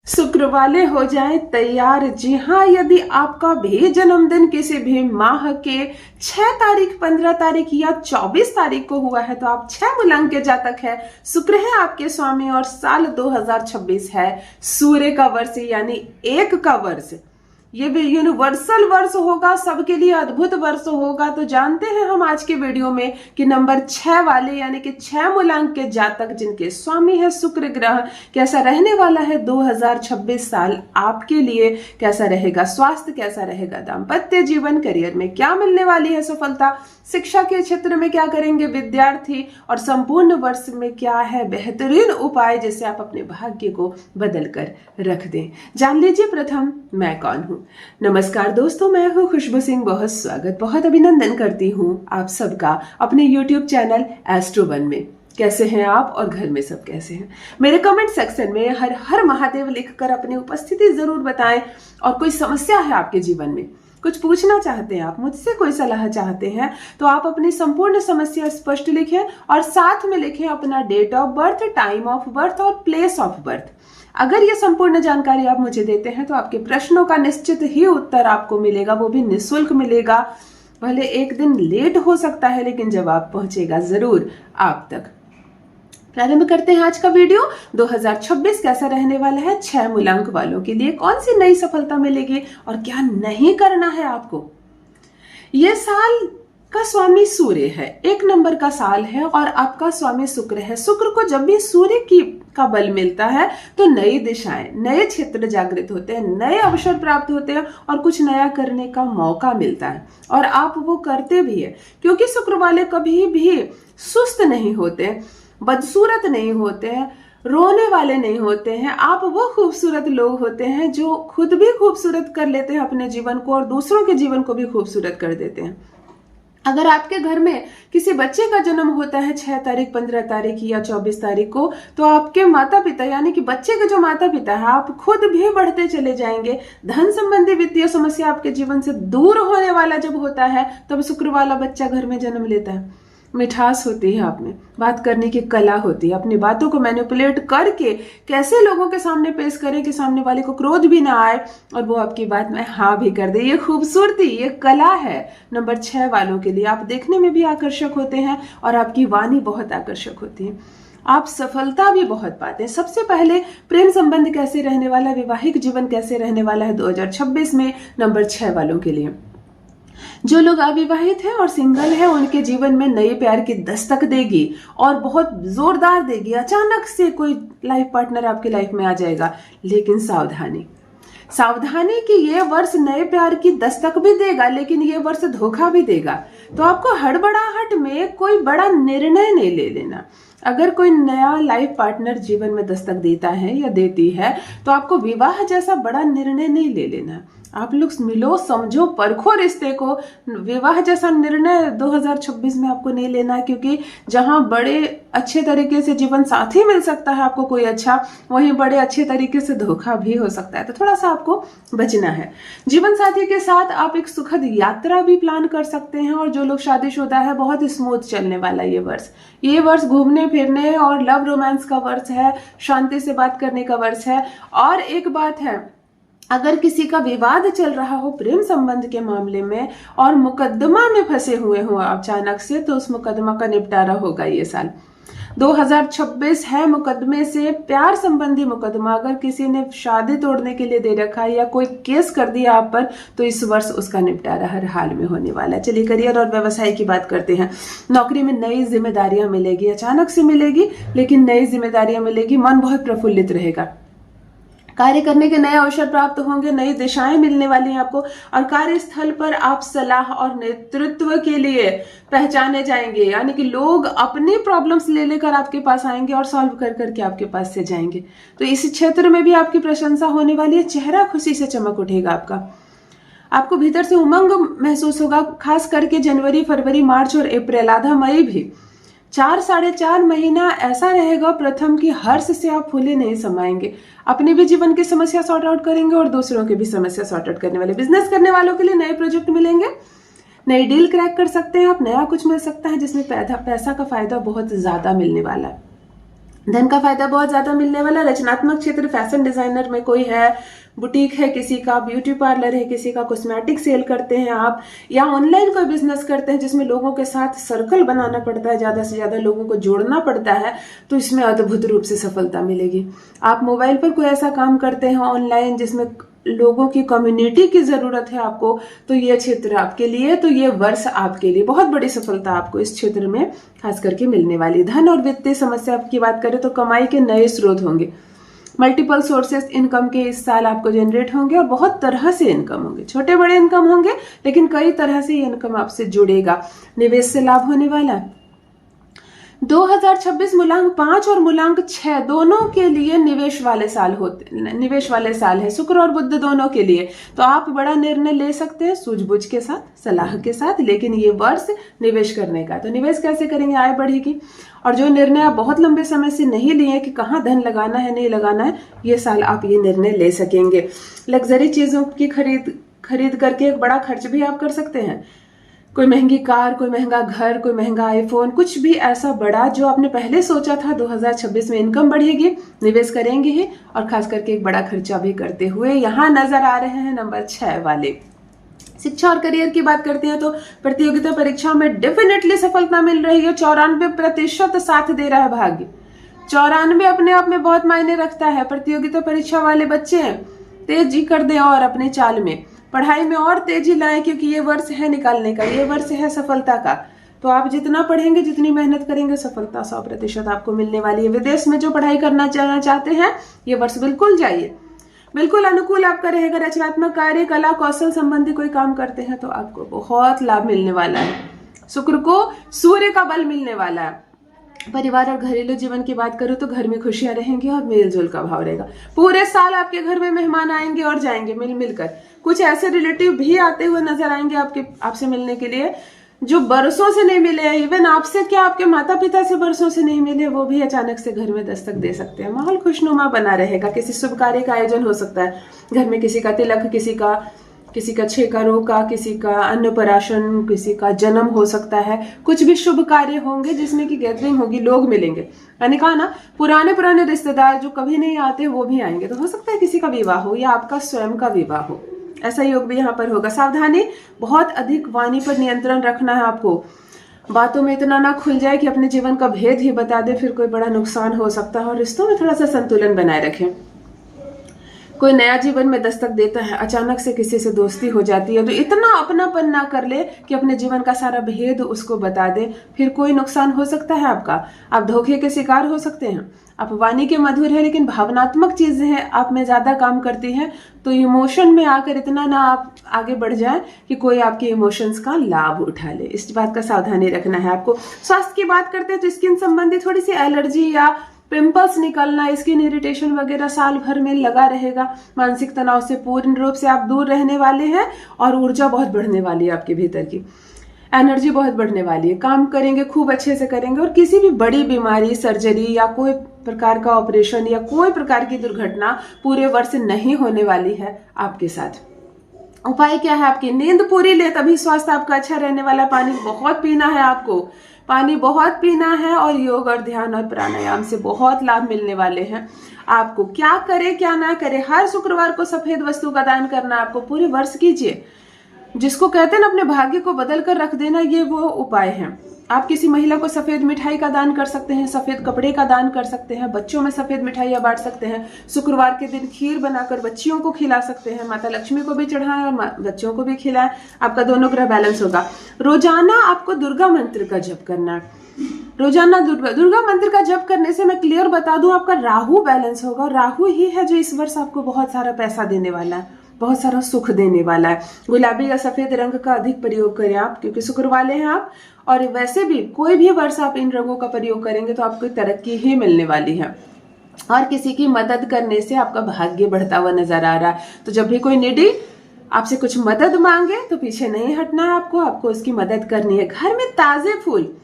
शुक्र वाले हो जाएं तैयार। जी हाँ, यदि आपका भी जन्मदिन किसी भी माह के 6 तारीख, 15 तारीख या 24 तारीख को हुआ है तो आप 6 मूलांक के जातक है। शुक्र है आपके स्वामी और साल 2026 है सूर्य का वर्ष यानी 1 का वर्ष। ये भी यूनिवर्सल वर्ष होगा, सबके लिए अद्भुत वर्ष होगा। तो जानते हैं हम आज के वीडियो में कि नंबर 6 वाले यानी कि 6 मूलांक के जातक जिनके स्वामी है शुक्र ग्रह, कैसा रहने वाला है 2026 साल आपके लिए। कैसा रहेगा स्वास्थ्य, कैसा रहेगा दाम्पत्य जीवन, करियर में क्या मिलने वाली है सफलता, शिक्षा के क्षेत्र में क्या करेंगे विद्यार्थी, और संपूर्ण वर्ष में क्या है बेहतरीन उपाय जिससे आप अपने भाग्य को बदल कर रख दें। जान लीजिए प्रथम मैं कौन हूं। नमस्कार दोस्तों, मैं हूं खुशबू सिंह। बहुत स्वागत, बहुत अभिनंदन करती हूं आप सबका अपने YouTube चैनल एस्ट्रो वन में। कैसे हैं आप और घर में सब कैसे हैं? मेरे कमेंट सेक्शन में हर हर महादेव लिखकर अपनी उपस्थिति जरूर बताएं। और कोई समस्या है आपके जीवन में, कुछ पूछना चाहते हैं आप मुझसे, कोई सलाह चाहते हैं तो आप अपनी संपूर्ण समस्या स्पष्ट लिखें और साथ में लिखें अपना date of birth, time of birth और प्लेस ऑफ बर्थ। अगर ये संपूर्ण जानकारी आप मुझे देते हैं तो आपके प्रश्नों का निश्चित ही उत्तर आपको मिलेगा, वो भी निःशुल्क मिलेगा। भले एक दिन लेट हो सकता है लेकिन जवाब पहुंचेगा जरूर आप तक। प्रारंभ करते हैं आज का वीडियो। 2026 कैसा रहने वाला है 6 मूलांक वालों के लिए, कौन सी नई सफलता मिलेगी और क्या नहीं करना है आपको। यह साल का स्वामी सूर्य है, 1 नंबर का साल है और आपका स्वामी शुक्र है। शुक्र को जब भी सूर्य का बल मिलता है तो नई दिशाएं, नए क्षेत्र जागृत होते हैं, नए अवसर प्राप्त होते हैं और कुछ नया करने का मौका मिलता है और आप वो करते भी है। क्योंकि शुक्र वाले कभी भी सुस्त नहीं होते, बदसूरत नहीं होते हैं, रोने वाले नहीं होते हैं। आप वो खूबसूरत लोग होते हैं जो खुद भी खूबसूरत कर लेते हैं अपने जीवन को और दूसरों के जीवन को भी खूबसूरत कर देते हैं। अगर आपके घर में किसी बच्चे का जन्म होता है 6 तारीख, 15 तारीख या 24 तारीख को, तो आपके माता पिता यानी कि बच्चे के जो माता पिता है, आप खुद भी बढ़ते चले जाएंगे। धन संबंधी वित्तीय समस्या आपके जीवन से दूर होने वाला जब होता है तब शुक्र वाला बच्चा घर में जन्म लेता है। मिठास होती है आप में, बात करने की कला होती है, अपनी बातों को मैनिपुलेट करके कैसे लोगों के सामने पेश करें कि सामने वाले को क्रोध भी ना आए और वो आपकी बात में हाँ भी कर दे। ये खूबसूरती, ये कला है नंबर 6 वालों के लिए। आप देखने में भी आकर्षक होते हैं और आपकी वाणी बहुत आकर्षक होती है। आप सफलता भी बहुत पाते हैं। सबसे पहले प्रेम संबंध कैसे रहने वाला, वैवाहिक जीवन कैसे रहने वाला है 2026 में नंबर 6 वालों के लिए। जो लोग अविवाहित हैं और सिंगल हैं उनके जीवन में नए प्यार की दस्तक देगी और बहुत जोरदार देगी। अचानक से कोई लाइफ पार्टनर आपकी लाइफ में आ जाएगा, लेकिन सावधानी, सावधानी कि ये वर्ष नए प्यार की दस्तक भी देगा लेकिन ये वर्ष धोखा भी देगा। तो आपको हड़बड़ाहट में कोई बड़ा निर्णय नहीं ले लेना। अगर कोई नया लाइफ पार्टनर जीवन में दस्तक देता है या देती है तो आपको विवाह जैसा बड़ा निर्णय नहीं ले लेना। आप लोग मिलो, समझो, परखो रिश्ते को। विवाह जैसा निर्णय 2026 में आपको नहीं लेना है, क्योंकि जहां बड़े अच्छे तरीके से जीवन साथी मिल सकता है आपको कोई अच्छा, वहीं बड़े अच्छे तरीके से धोखा भी हो सकता है। तो थोड़ा सा आपको बचना है। जीवन साथी के साथ आप एक सुखद यात्रा भी प्लान कर सकते हैं। और जो लोग शादीशुदा है, बहुत स्मूथ चलने वाला ये वर्ष। ये वर्ष घूमने फिरने और लव रोमांस का वर्ष है, शांति से बात करने का वर्ष है। और एक बात है, अगर किसी का विवाद चल रहा हो प्रेम संबंध के मामले में और मुकदमा में फंसे हुए हो अचानक से, तो उस मुकदमा का निपटारा होगा ये साल 2026 है। मुकदमे से प्यार संबंधी मुकदमा, अगर किसी ने शादी तोड़ने के लिए दे रखा है या कोई केस कर दिया आप पर, तो इस वर्ष उसका निपटारा हर हाल में होने वाला है। चलिए करियर और व्यवसाय की बात करते हैं। नौकरी में नई जिम्मेदारियां मिलेगी, अचानक से मिलेगी लेकिन नई जिम्मेदारियां मिलेगी। मन बहुत प्रफुल्लित रहेगा, कार्य करने के नए अवसर प्राप्त होंगे, नई दिशाएं मिलने वाली हैं आपको। और कार्यस्थल पर आप सलाह और नेतृत्व के लिए पहचाने जाएंगे, यानी कि लोग अपनी प्रॉब्लम्स ले लेकर आपके पास आएंगे और सॉल्व कर करके आपके पास से जाएंगे। तो इस क्षेत्र में भी आपकी प्रशंसा होने वाली है। चेहरा खुशी से चमक उठेगा आपका, आपको भीतर से उमंग महसूस होगा। खास करके जनवरी, फरवरी, मार्च और अप्रैल, आधा मई भी, 4 साढ़े 4 महीना ऐसा रहेगा प्रथम की हर्ष से आप फूले नहीं समाएंगे। अपने भी जीवन की समस्या सॉर्ट आउट करेंगे और दूसरों की भी समस्या सॉर्ट आउट करने वाले। बिजनेस करने वालों के लिए नए प्रोजेक्ट मिलेंगे, नई डील क्रैक कर सकते हैं आप, नया कुछ मिल सकता है जिसमें पैसा का फायदा बहुत ज्यादा मिलने वाला है। धन का फायदा बहुत ज्यादा मिलने वाला। रचनात्मक क्षेत्र, फैशन डिजाइनर में कोई है, बुटीक है किसी का, ब्यूटी पार्लर है किसी का, कॉस्मेटिक सेल करते हैं आप, या ऑनलाइन कोई बिजनेस करते हैं जिसमें लोगों के साथ सर्कल बनाना पड़ता है, ज्यादा से ज्यादा लोगों को जोड़ना पड़ता है, तो इसमें अद्भुत रूप से सफलता मिलेगी। आप मोबाइल पर कोई ऐसा काम करते हैं ऑनलाइन जिसमें लोगों की कम्युनिटी की जरूरत है आपको, तो ये क्षेत्र आपके लिए, तो ये वर्ष आपके लिए बहुत बड़ी सफलता आपको इस क्षेत्र में खास करके मिलने वाली। धन और वित्तीय समस्या की बात करें तो कमाई के नए स्रोत होंगे, मल्टीपल सोर्सेस इनकम के इस साल आपको जनरेट होंगे और बहुत तरह से इनकम होंगे, छोटे बड़े इनकम होंगे लेकिन कई तरह से ये इनकम आपसे जुड़ेगा। निवेश से लाभ होने वाला है। 2026 मूलांक 5 और मूलांक 6 दोनों के लिए निवेश वाले साल है, शुक्र और बुध दोनों के लिए। तो आप बड़ा निर्णय ले सकते हैं सूझबूझ के साथ, सलाह के साथ, लेकिन ये वर्ष निवेश करने का। तो निवेश कैसे करेंगे? आय बढ़ेगी, और जो निर्णय आप बहुत लंबे समय से नहीं लिए कि कहाँ धन लगाना है नहीं लगाना है, ये साल आप ये निर्णय ले सकेंगे। लग्जरी चीजों की खरीद करके एक बड़ा खर्च भी आप कर सकते हैं, कोई महंगी कार, कोई महंगा घर, कोई महंगा आईफोन, कुछ भी ऐसा बड़ा जो आपने पहले सोचा था। 2026 में इनकम बढ़ेगी, निवेश करेंगे ही, और खास करके एक बड़ा खर्चा भी करते हुए यहाँ नजर आ रहे हैं नंबर 6 वाले। शिक्षा और करियर की बात करते हैं तो प्रतियोगिता परीक्षाओं में डेफिनेटली सफलता मिल रही है। 94% साथ दे रहा है भाग्य। 94 अपने आप में बहुत मायने रखता है। प्रतियोगिता परीक्षा वाले बच्चे तेजी कर दें और अपने चाल में पढ़ाई में और तेजी लाएं, क्योंकि ये वर्ष है निकालने का, ये वर्ष है सफलता का। तो आप जितना पढ़ेंगे, जितनी मेहनत करेंगे, सफलता 100% आपको मिलने वाली है। विदेश में जो पढ़ाई करना चाहते हैं, ये वर्ष बिल्कुल जाइए, बिल्कुल अनुकूल आपका रहेगा। रचनात्मक कार्य, कला कौशल संबंधी कोई काम करते हैं तो आपको बहुत लाभ मिलने वाला है। शुक्र को सूर्य का बल मिलने वाला है। परिवार और घरेलू जीवन की बात करूं तो घर में खुशियां रहेंगी और मेलजोल का भाव रहेगा। पूरे साल आपके घर में मेहमान आएंगे और जाएंगे मिलकर। कुछ ऐसे रिलेटिव भी आते हुए नजर आएंगे आपसे मिलने के लिए जो बरसों से नहीं मिले हैं। इवन आपसे क्या, आपके माता पिता से बरसों से नहीं मिले, वो भी अचानक से घर में दस्तक दे सकते हैं। माहौल खुशनुमा बना रहेगा। किसी शुभ कार्य का आयोजन हो सकता है घर में, किसी का तिलक, किसी का छेकारों का, किसी का अन्नप्राशन, किसी का जन्म हो सकता है। कुछ भी शुभ कार्य होंगे जिसमें की गैदरिंग होगी, लोग मिलेंगे। मैंने कहा ना, पुराने रिश्तेदार जो कभी नहीं आते वो भी आएंगे। तो हो सकता है किसी का विवाह हो या आपका स्वयं का विवाह हो, ऐसा योग भी यहाँ पर होगा। सावधानी, बहुत अधिक वाणी पर नियंत्रण रखना है आपको। बातों में इतना ना खुल जाए कि अपने जीवन का भेद ही बता दे, फिर कोई बड़ा नुकसान हो सकता है। और रिश्तों में थोड़ा सा संतुलन बनाए रखें। कोई नया जीवन में दस्तक देता है, अचानक से किसी से दोस्ती हो जाती है, तो इतना अपनापन ना कर ले कि अपने जीवन का सारा भेद उसको बता दे, फिर कोई नुकसान हो सकता है आपका। आप धोखे के शिकार हो सकते हैं। आप वाणी के मधुर है लेकिन भावनात्मक चीजें हैं आप में ज्यादा काम करती हैं, तो इमोशन में आकर इतना ना आप आगे बढ़ जाएं कि कोई आपके इमोशंस का लाभ उठा ले। इस बात का सावधानी रखना है आपको। स्वास्थ्य की बात करते हैं तो स्किन संबंधी थोड़ी सी एलर्जी या पिंपल्स निकलना, स्किन इरिटेशन वगैरह साल भर में लगा रहेगा। मानसिक तनाव से पूर्ण रूप से आप दूर रहने वाले हैं और ऊर्जा बहुत बढ़ने वाली है, आपके भीतर की एनर्जी बहुत बढ़ने वाली है। काम करेंगे, खूब अच्छे से करेंगे, और किसी भी बड़ी बीमारी, सर्जरी या कोई प्रकार का ऑपरेशन या कोई प्रकार की दुर्घटना पूरे वर्ष नहीं होने वाली है आपके साथ। उपाय क्या है आपकी? नींद पूरी ले, तभी स्वास्थ्य आपका अच्छा रहने वाला। पानी बहुत पीना है आपको, पानी बहुत पीना है, और योग और ध्यान और प्राणायाम से बहुत लाभ मिलने वाले हैं आपको। क्या करे क्या ना करे, हर शुक्रवार को सफेद वस्तु का दान करना आपको पूरे वर्ष कीजिए। जिसको कहते हैं ना अपने भाग्य को बदल कर रख देना, ये वो उपाय हैं। आप किसी महिला को सफेद मिठाई का दान कर सकते हैं, सफेद कपड़े का दान कर सकते हैं, बच्चों में सफेद मिठाइयाँ बांट सकते हैं। शुक्रवार के दिन खीर बनाकर बच्चियों को खिला सकते हैं, माता लक्ष्मी को भी चढ़ाएं और बच्चों को भी खिलाएं। आपका दोनों ग्रह बैलेंस होगा। रोजाना आपको दुर्गा मंत्र का जप करना है। रोजाना दुर्गा मंत्र का जप करने से मैं क्लियर बता दूं, आपका राहु बैलेंस होगा। राहु ही है जो इस वर्ष आपको बहुत सारा पैसा देने वाला है, बहुत सारा सुख देने वाला है। गुलाबी या सफेद रंग का अधिक प्रयोग करें आप, क्योंकि शुक्र वाले हैं आप। और वैसे भी कोई भी वर्ष आप इन रंगों का प्रयोग करेंगे तो आपको तरक्की ही मिलने वाली है। और किसी की मदद करने से आपका भाग्य बढ़ता हुआ नजर आ रहा है। तो जब भी कोई निडी आपसे कुछ मदद मांगे तो पीछे नहीं हटना है आपको उसकी मदद करनी है। घर में ताजे फूल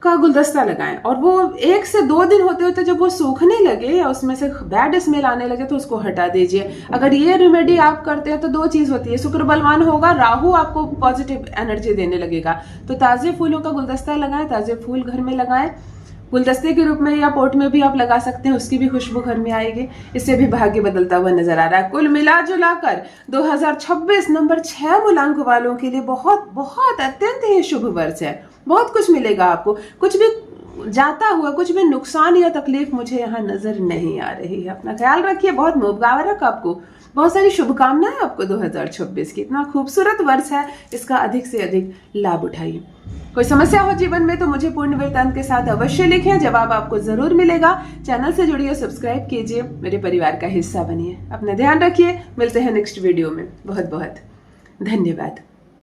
का गुलदस्ता लगाएं, और वो 1 से 2 दिन होते होते जब वो सूखने लगे या उसमें से बैड स्मेल आने लगे तो उसको हटा दीजिए। अगर ये रेमेडी आप करते हैं तो 2 चीज होती है, शुक्र बलवान होगा, राहु आपको पॉजिटिव एनर्जी देने लगेगा। तो ताजे फूलों का गुलदस्ता लगाएं, ताजे फूल घर में लगाएं, गुलदस्ते के रूप में या पोट में भी आप लगा सकते हैं, उसकी भी खुशबू घर में आएगी। इससे भी भाग्य बदलता हुआ नजर आ रहा है। कुल मिला जुलाकर 2026 नंबर 6 मूलांक वालों के लिए बहुत बहुत अत्यंत ही शुभ वर्ष है। बहुत कुछ मिलेगा आपको, कुछ भी जाता हुआ कुछ भी नुकसान या तकलीफ मुझे यहाँ नजर नहीं आ रही है। अपना ख्याल रखिए। बहुत मुबारक आपको, बहुत सारी शुभकामनाएं आपको 2026 की। इतना खूबसूरत वर्ष है, इसका अधिक से अधिक लाभ उठाइए। कोई समस्या हो जीवन में तो मुझे पूर्ण वृत्तांत के साथ अवश्य लिखें, जवाब आपको जरूर मिलेगा। चैनल से जुड़िए, सब्सक्राइब कीजिए, मेरे परिवार का हिस्सा बनिए। अपना ध्यान रखिए। मिलते हैं नेक्स्ट वीडियो में। बहुत बहुत धन्यवाद।